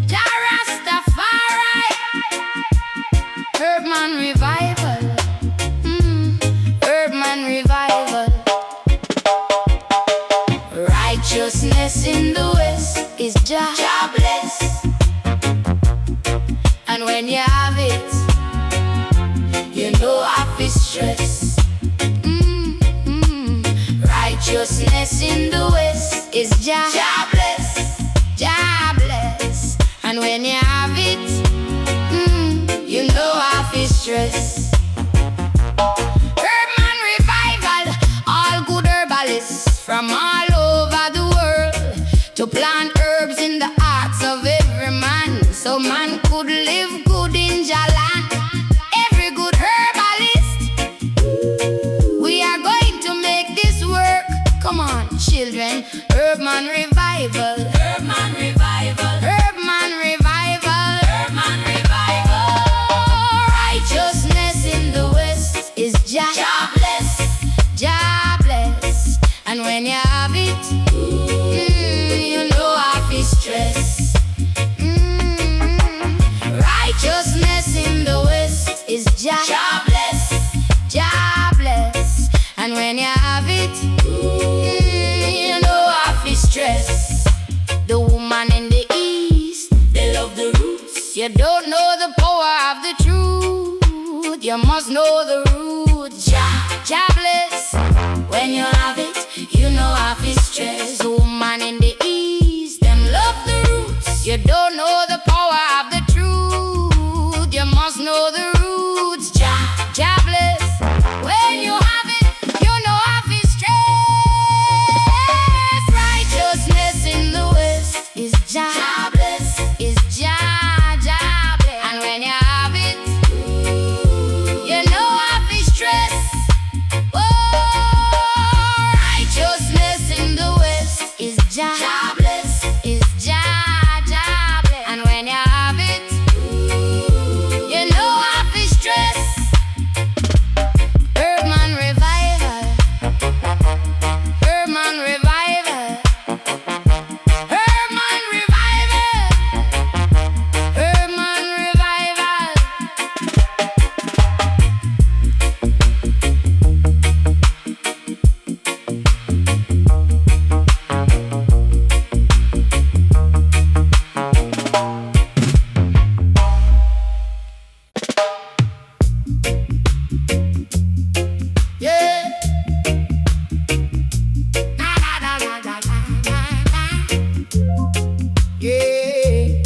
Ja Rastafari, Herbman revival, Herbman revival. Righteousness in the West is jobless, and when you have it, you know I feel stress. Righteousness in the West is jobless, jobless, and when you have it, you know I feel stress. Herbman revival, all good herbalists from all over the world to plant herbs in the hearts of every man, so man could live good in Jalan. Every good herbalist, we are going to make this work. Come on, children. Herbman revival, Herbman revival, Herbman revival, Herbman revival. Righteousness in the West is jobless, jobless, and when you have it, you know I feel stress. Righteousness in the West is jobless, jobless, and when you have it, you know I feel stress. The woman in the East, they love the roots. You don't know the power of the truth, you must know the roots. Jobless, when you have it, you know I feel stress. The woman in the East, them love the roots. You don't know the power of the truth, you must know the roots. Jobless, when you have it, you know I feel stress. Righteousness in the West is jobless, is jobless, and when you have it, you know I feel stress. Oh, righteousness in the West is jobless, is jobless, and when you have it, you know I feel stress. Herbman revival, Herbman revival, Herbman revival, Herbman revival. Yeah. Na, na, na, na, na, na, na. Yeah.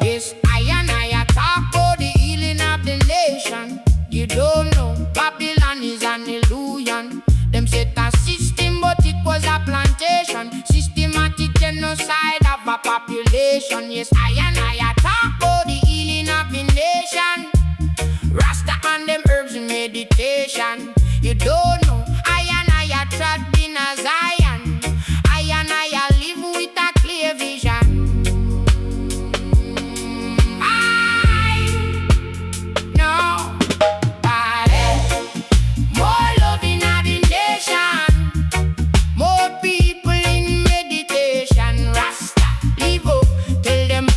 Yes, I talk about the healing of the nation. You don't know, Babylon is an illusion. Them set a system, but it was a plantation. Systematic genocide of a population. Yes, I talk about the healing of the nation. Rasta and them herbs in meditation. You don't know, I trod in a Zion. I live with a clear vision. I know more love in the nation, more people in meditation. Rasta live up, tell them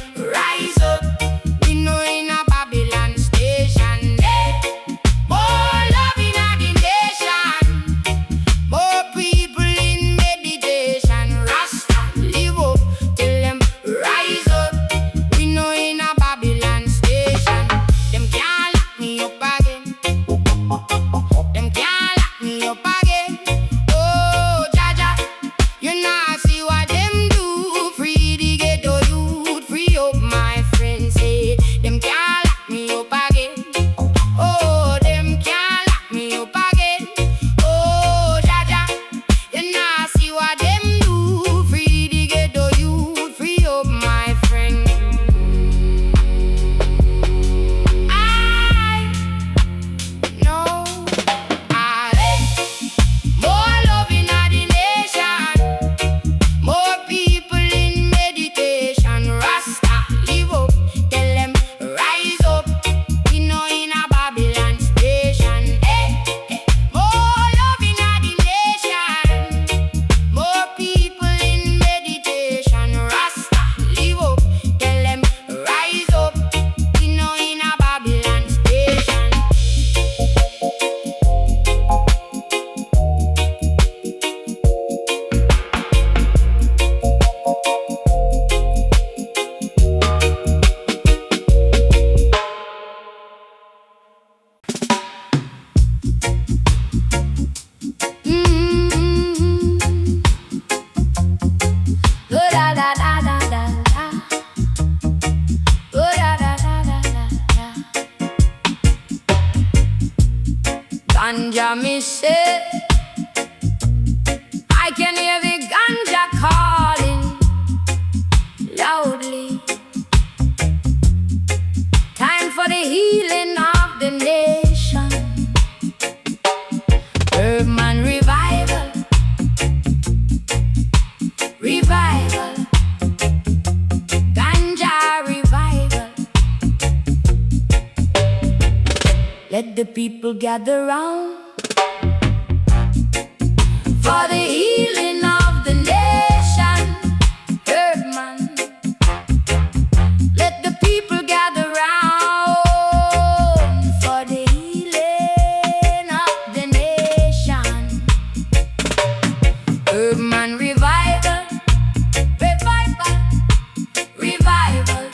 can hear the ganja calling loudly. Time for the healing of the nation. Herbman revival, revival, ganja revival. Let the people gather round for the healing of the nation. Herbman, let the people gather round for the healing of the nation. Herbman revival, revival, revival,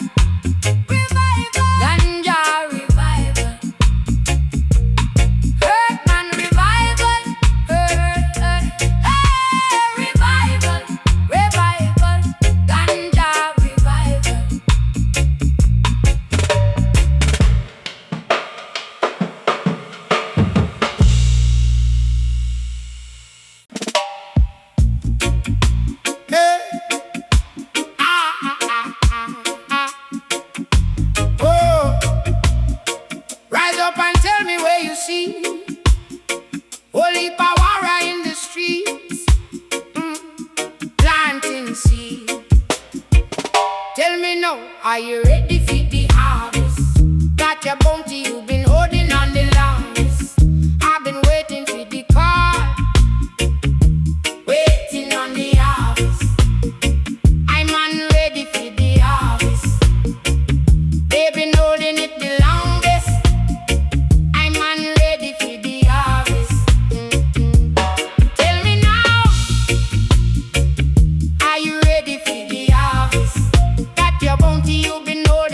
revival, ganja revival. Herbman revival, revival, revival, ganja revival. Hey. Ah, ah, ah, ah. Oh. Rise up and tell me where you see holy power in the streets, planting seed. Tell me now, are you ready for the harvest? Got your bounty, you've been holding on the longest. I've been waiting for the call, waiting on the harvest. I'm unready for the harvest. They've been holding it the longest. I'm unready for the harvest. Tell me now, are you ready for the harvest? Got your bounty, you've been holding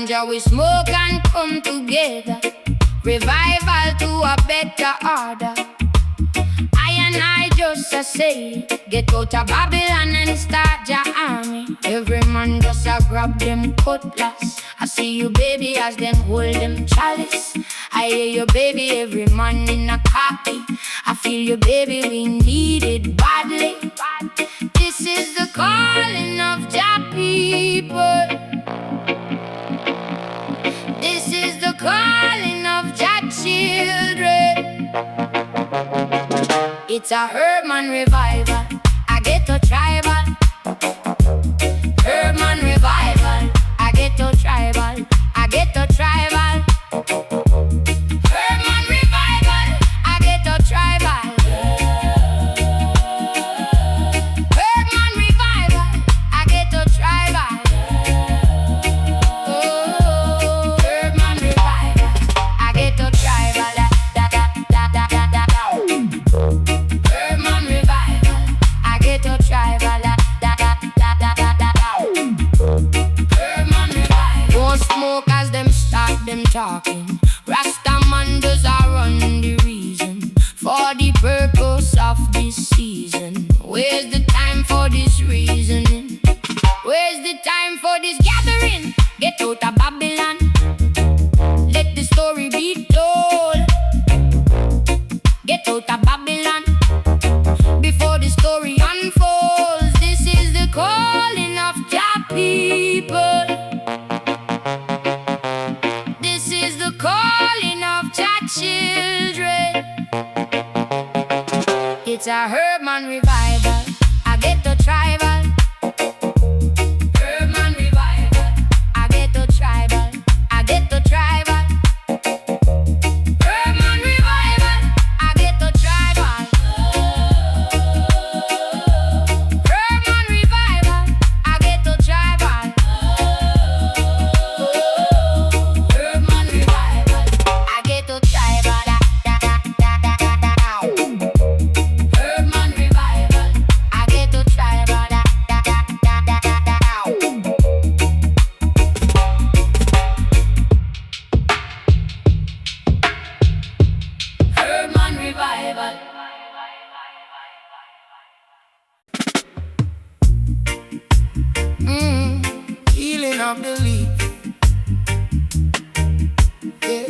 ganja we smoke and come together. Revival to a better order. I and I just a say, get out of Babylon and start your army. Every man just a grab them cutlass. I see you baby as them hold them chalice. I hear you baby, every man in a khaki. I feel you baby, we need it badly. This is the calling of Jah people. This is the calling of Jah children. It's a Herbman revival. I get to tribal. Herbman revival. I get to tribal. I get to tribal. Herbman revival. I get to tribal. Herbman revival. I get to tribal. Oh, Herbman revival. I get to tribal. Herbman revival. I get to tribal. Herbman revival. Don't smoke as them start them talking. Rastamanders are run the reason for the purpose of this season. Where's the time for this reasoning? Where's the time for this gathering? Get out of Babylon. Let the story be told. Get out of Babylon before the story unfolds. This is the calling of Jah people. This is the calling of Jah children. It's a Herbman revival. I get the tribal. Herbman revival. I get the tribal. I get the tribal. Herbman revival. I get the tribal. Herbman revival. I get the tribal. Herbman revival. I get the tribal. Herbman revival. I get the tribal. Herbman revival. Healing of the leaf. Yeah.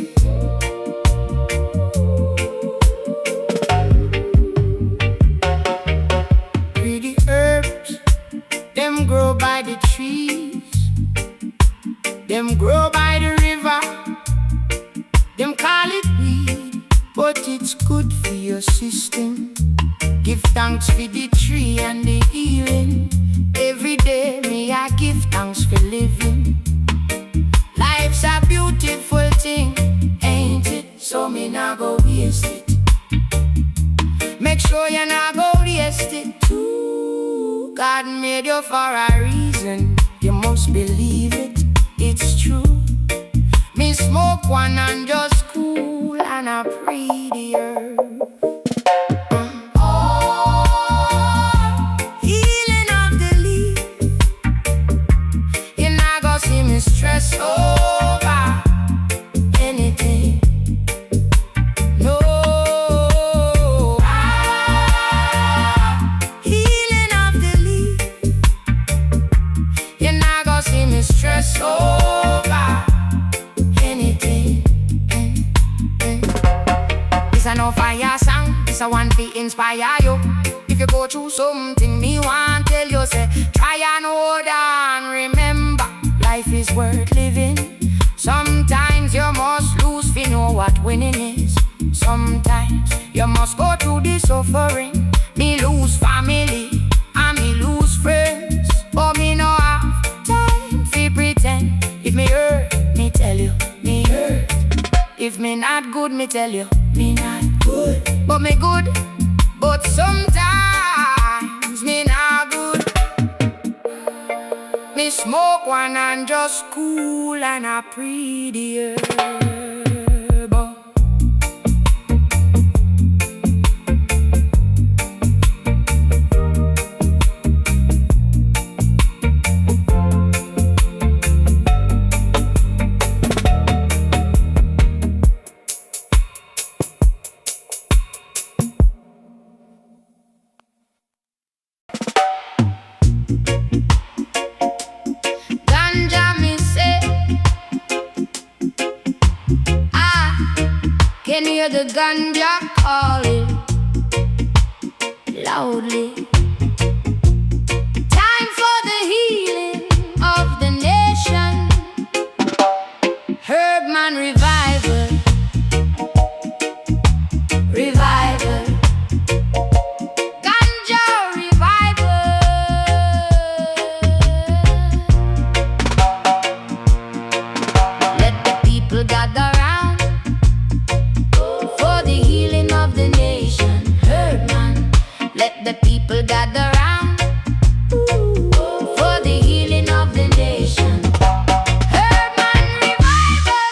Pretty herbs, them grow by the trees. Them grow by the river. Them call it weed, but it's good for your system. Give thanks for the tree and the healing. Every day me I give thanks for living. Life's a beautiful thing, ain't it? So me nah go waste it. Make sure you nah go waste it too. God made you for a reason. You must believe it, it's true. Me smoke one and just cool, and I pray the herb. Healing of the leaf. You not gonna see me stress over anything. No. Healing of the leaf. You not gonna see me stress over anything. This a no fire song, this a one to inspire you. If you go through something, me want tell you, say, try and hold on. Remember, life is worth living. Sometimes you must lose to know what winning is. Sometimes you must go through the suffering. Me lose family, and me lose friends, but me no have time fi pretend. If me hurt, me tell you, me hurt. If me not good, me tell you, me not good. But me good, but sometimes me not good. Me smoke one and just cool, and I pray the herb. can hear the ganja calling loudly. Time for the healing of the nation. Herbman revival, revival, ganja revival. Let the people gather round for the healing of the nation. Herbman, let the people gather round for the healing of the nation. Herbman revival,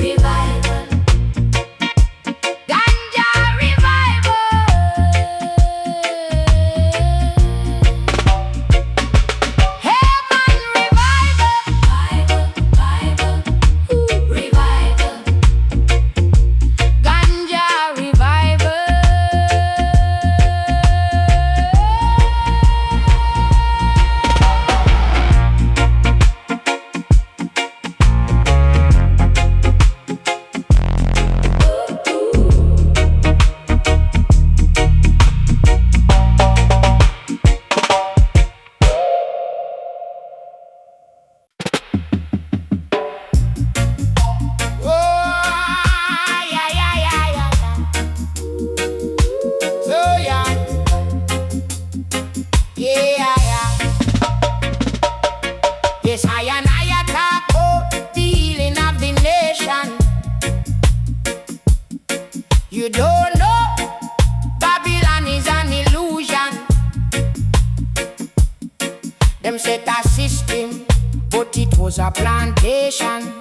revival, ganja revival. Herbman revival, revival, ganja revival. Oh, yeah, yeah, yeah, yeah. So, yeah. Yeah, yeah. Yes, I and I talk about the healing of the nation. You don't know, Babylon is an illusion. Them set a system, but it was a plantation.